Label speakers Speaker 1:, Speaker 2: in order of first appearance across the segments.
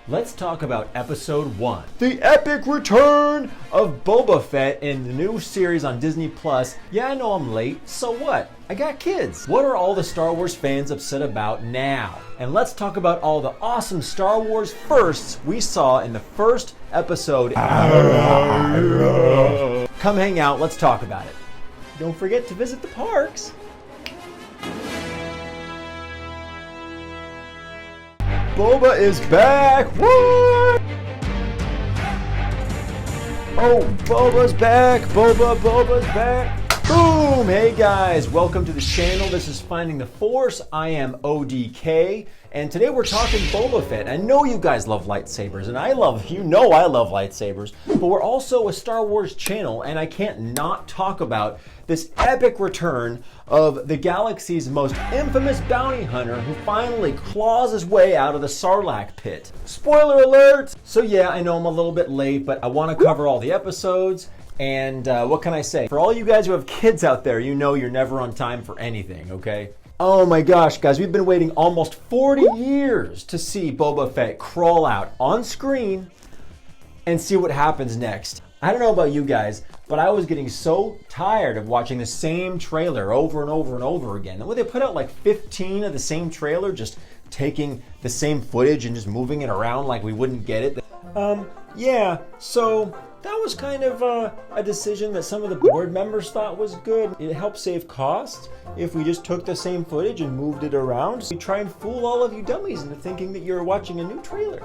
Speaker 1: Let's talk about episode 1. The epic return of Boba Fett in the new series on Disney Plus. Yeah, I know I'm late, so what? I got kids. What are all the Star Wars fans upset about now? And let's talk about all the awesome Star Wars firsts we saw in the first episode. Come hang out, let's talk about it. Don't forget to visit the parks. Boba is back! What? Oh, Boba's back! Boba's back! Boom! Hey guys, welcome to the channel. This is Finding the Force. I am ODK, and today we're talking Boba Fett. I know you guys love lightsabers, and I love lightsabers, but we're also a Star Wars channel, and I can't not talk about this epic return of the galaxy's most infamous bounty hunter who finally claws his way out of the Sarlacc pit. Spoiler alert! So yeah, I know I'm a little bit late, but I want to cover all the episodes. And what can I say? For all you guys who have kids out there, you know you're never on time for anything, okay? Oh my gosh, guys, we've been waiting almost 40 years to see Boba Fett crawl out on screen and see what happens next. I don't know about you guys, but I was getting so tired of watching the same trailer over and over and over again. And when they put out like 15 of the same trailer, just taking the same footage and just moving it around like we wouldn't get it. Yeah, so that was kind of a decision that some of the board members thought was good. It helped save costs if we just took the same footage and moved it around. So we try and fool all of you dummies into thinking that you're watching a new trailer.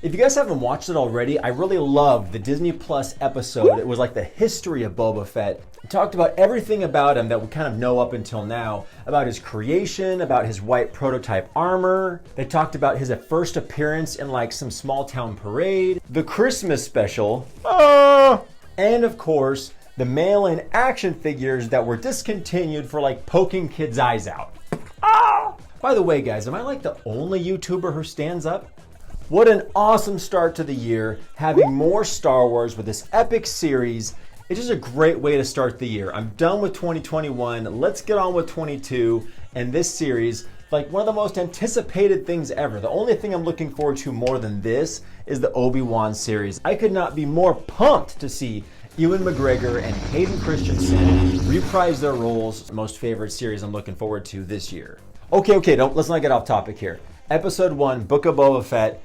Speaker 1: If you guys haven't watched it already, I really loved the Disney Plus episode. It was like the history of Boba Fett. It talked about everything about him that we kind of know up until now, about his creation, about his white prototype armor. They talked about his first appearance in like some small town parade, the Christmas special, and of course, the mail-in action figures that were discontinued for like poking kids' eyes out. By the way, guys, am I like the only YouTuber who stands up? What an awesome start to the year, having more Star Wars with this epic series. It's just a great way to start the year. I'm done with 2021, let's get on with 22, and this series, like one of the most anticipated things ever. The only thing I'm looking forward to more than this is the Obi-Wan series. I could not be more pumped to see Ewan McGregor and Hayden Christensen reprise their roles. Most favorite series I'm looking forward to this year. Okay, let's not get off topic here. Episode 1, Book of Boba Fett.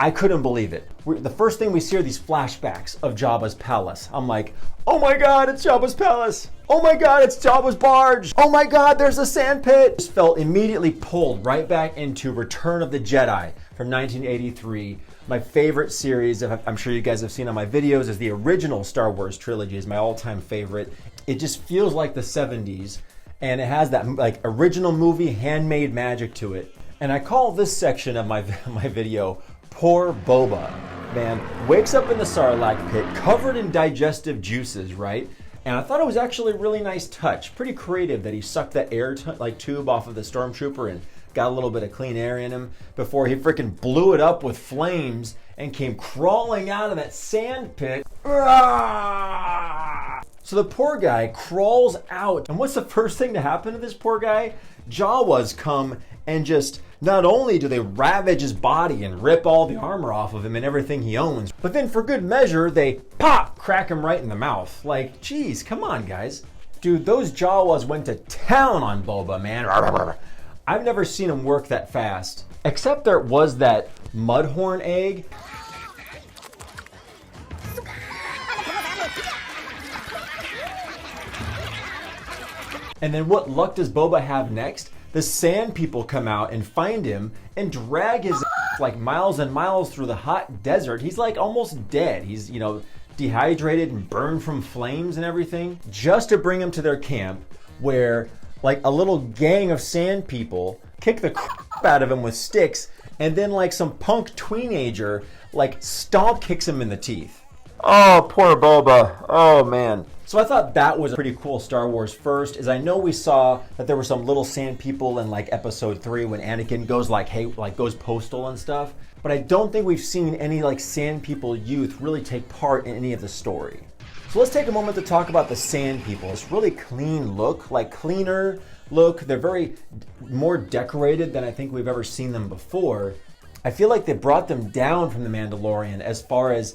Speaker 1: I couldn't believe it. The first thing we see are these flashbacks of Jabba's palace. I'm like, oh my god, it's Jabba's palace. Oh my god, it's Jabba's barge. Oh my god, there's a sand pit. Just felt immediately pulled right back into Return of the Jedi from 1983. My favorite series, I'm sure you guys have seen on my videos, is the original Star Wars trilogy, is my all-time favorite. It just feels like the 70s, and it has that like original movie handmade magic to it. And I call this section of my video, Poor Boba. Man, wakes up in the Sarlacc pit covered in digestive juices, right? And I thought it was actually a really nice touch. Pretty creative that he sucked that air tube off of the stormtrooper and got a little bit of clean air in him before he freaking blew it up with flames and came crawling out of that sand pit. So the poor guy crawls out. And what's the first thing to happen to this poor guy? Jawas come and just, not only do they ravage his body and rip all the armor off of him and everything he owns, but then for good measure, they crack him right in the mouth. Like, geez, come on, guys. Dude, those Jawas went to town on Boba, man. I've never seen him work that fast. Except there was that mudhorn egg. And then what luck does Boba have next? The sand people come out and find him and drag his ass like miles and miles through the hot desert. He's like almost dead. He's, dehydrated and burned from flames and everything, just to bring him to their camp where like a little gang of sand people kick the crap out of him with sticks, and then like some punk teenager like stomp kicks him in the teeth. Oh, poor Boba. Oh man. So I thought that was a pretty cool Star Wars first, is I know we saw that there were some little sand people in like episode 3 when Anakin goes goes postal and stuff, but I don't think we've seen any like sand people youth really take part in any of the story. So let's take a moment to talk about the sand people. It's really clean look, like cleaner look. They're very more decorated than I think we've ever seen them before. I feel like they brought them down from the Mandalorian as far as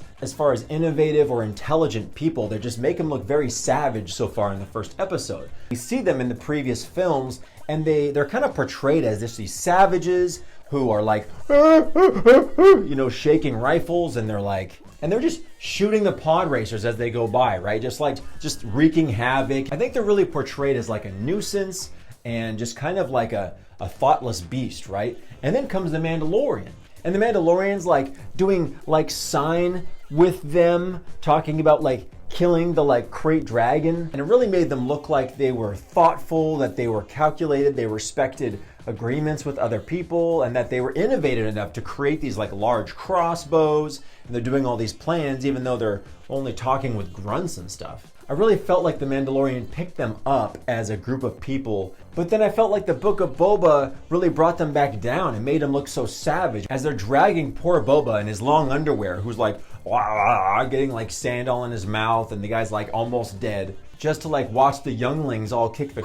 Speaker 1: innovative or intelligent people. They just make them look very savage so far in the first episode. We see them in the previous films, and they're kind of portrayed as these savages who are like, you know, shaking rifles, and they're just shooting the pod racers as they go by, right? Just wreaking havoc. I think they're really portrayed as like a nuisance and just kind of like a thoughtless beast, right? And then comes the Mandalorian. And the Mandalorian's like doing like sign with them, talking about like killing the like crate dragon. And it really made them look like they were thoughtful, that they were calculated, they respected agreements with other people, and that they were innovative enough to create these like large crossbows. And they're doing all these plans even though they're only talking with grunts and stuff. I really felt like the Mandalorian picked them up as a group of people, but then I felt like the Book of Boba really brought them back down and made them look so savage as they're dragging poor Boba in his long underwear, who's like getting like sand all in his mouth, and the guy's like almost dead, just to like watch the younglings all kick the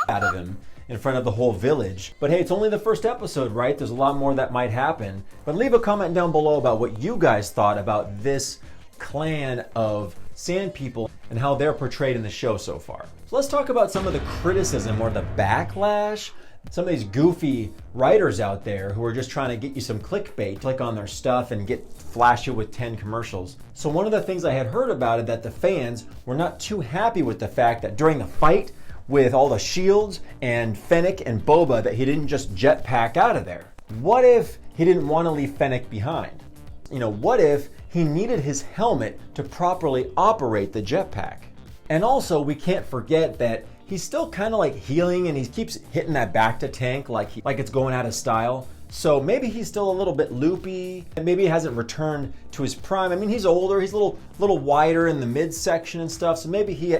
Speaker 1: out of him in front of the whole village. But hey, it's only the first episode, right? There's a lot more that might happen. But leave a comment down below about what you guys thought about this clan of sand people and how they're portrayed in the show so far. So let's talk about some of the criticism or the backlash. Some of these goofy writers out there who are just trying to get you some clickbait, click on their stuff and flash you with 10 commercials. So one of the things I had heard about it, that the fans were not too happy with the fact that during the fight with all the shields and Fennec and Boba, that he didn't just jetpack out of there. What if he didn't want to leave Fennec behind? You know, what if he needed his helmet to properly operate the jetpack? And also, we can't forget that he's still kind of like healing, and he keeps hitting that back to tank like it's going out of style. So maybe he's still a little bit loopy, and maybe he hasn't returned to his prime. I mean, he's older, he's a little wider in the midsection and stuff, so maybe he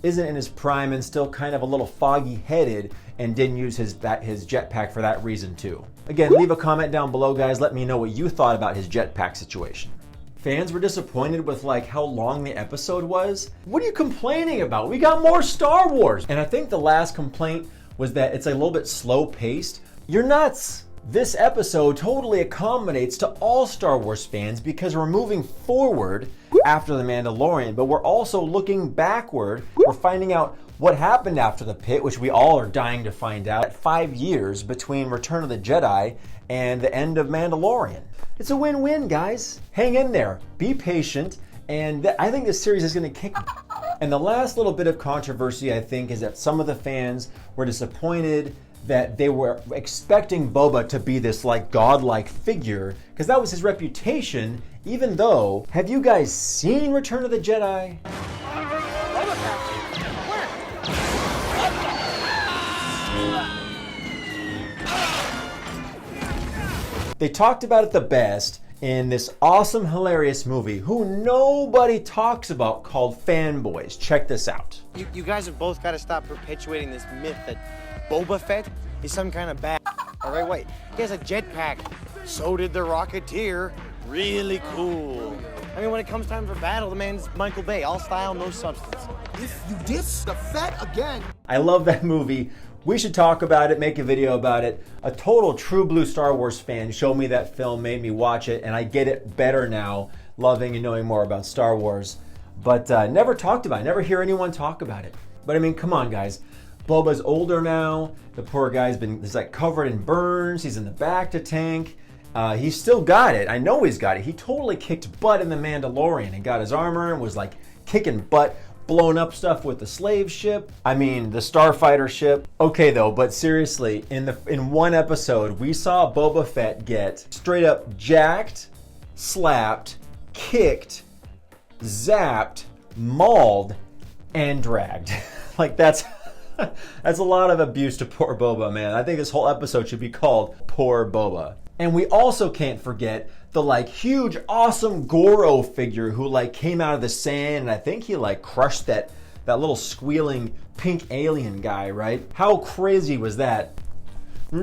Speaker 1: isn't in his prime and still kind of a little foggy headed and didn't use his jetpack for that reason too. Again, leave a comment down below, guys. Let me know what you thought about his jetpack situation. Fans were disappointed with like how long the episode was. What are you complaining about? We got more Star Wars. And I think the last complaint was that it's a little bit slow paced. You're nuts. This episode totally accommodates to all Star Wars fans because we're moving forward after The Mandalorian, but we're also looking backward. We're finding out what happened after the pit, which we all are dying to find out. 5 years between Return of the Jedi and the end of Mandalorian. It's a win-win, guys. Hang in there, be patient, and I think this series is going to kick. And the last little bit of controversy, I think, is that some of the fans were disappointed that they were expecting Boba to be this like godlike figure, because that was his reputation, even though, have you guys seen Return of the Jedi? They talked about it the best in this awesome, hilarious movie who nobody talks about called Fanboys. Check this out.
Speaker 2: You guys have both got to stop perpetuating this myth that Boba Fett is some kind of bad. All right, wait. He has a jetpack. So did the Rocketeer. Really cool. I mean, when it comes time for battle, the man's Michael Bay. All style, no substance.
Speaker 3: If you diss the Fett again.
Speaker 1: I love that movie. We should talk about it, make a video about it. A total true blue Star Wars fan showed me that film, made me watch it, and I get it better now, loving and knowing more about Star Wars. But never talked about it, never hear anyone talk about it. But I mean, come on, guys. Boba's older now. The poor he's like covered in burns. He's in the back to tank. He's still got it. I know he's got it. He totally kicked butt in The Mandalorian and got his armor and was like kicking butt, blowing up stuff with the slave ship. I mean, the starfighter ship. Okay though, but seriously, in one episode, we saw Boba Fett get straight up jacked, slapped, kicked, zapped, mauled, and dragged. Like that's a lot of abuse to poor Boba, man. I think this whole episode should be called Poor Boba. And we also can't forget the like huge, awesome Goro figure who like came out of the sand, and I think he like crushed that little squealing pink alien guy, right? How crazy was that? Who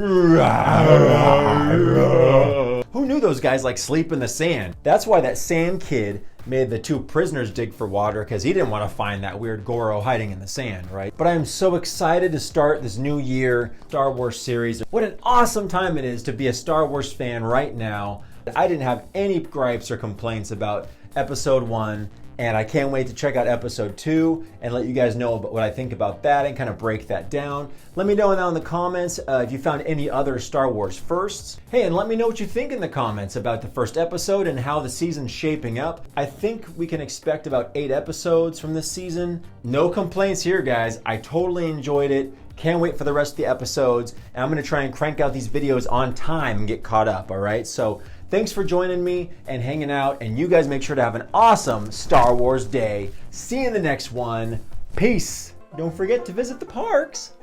Speaker 1: knew those guys like sleep in the sand? That's why that sand kid made the two prisoners dig for water because he didn't want to find that weird Goro hiding in the sand, right? But I am so excited to start this new year Star Wars series. What an awesome time it is to be a Star Wars fan right now. I didn't have any gripes or complaints about episode 1, and I can't wait to check out episode 2 and let you guys know what I think about that and kind of break that down. Let me know down in the comments if you found any other Star Wars firsts. Hey, and let me know what you think in the comments about the first episode and how the season's shaping up. I think we can expect about 8 episodes from this season. No complaints here, guys. I totally enjoyed it. Can't wait for the rest of the episodes. And I'm going to try and crank out these videos on time and get caught up, all right? So thanks for joining me and hanging out. And you guys make sure to have an awesome Star Wars day. See you in the next one. Peace. Don't forget to visit the parks.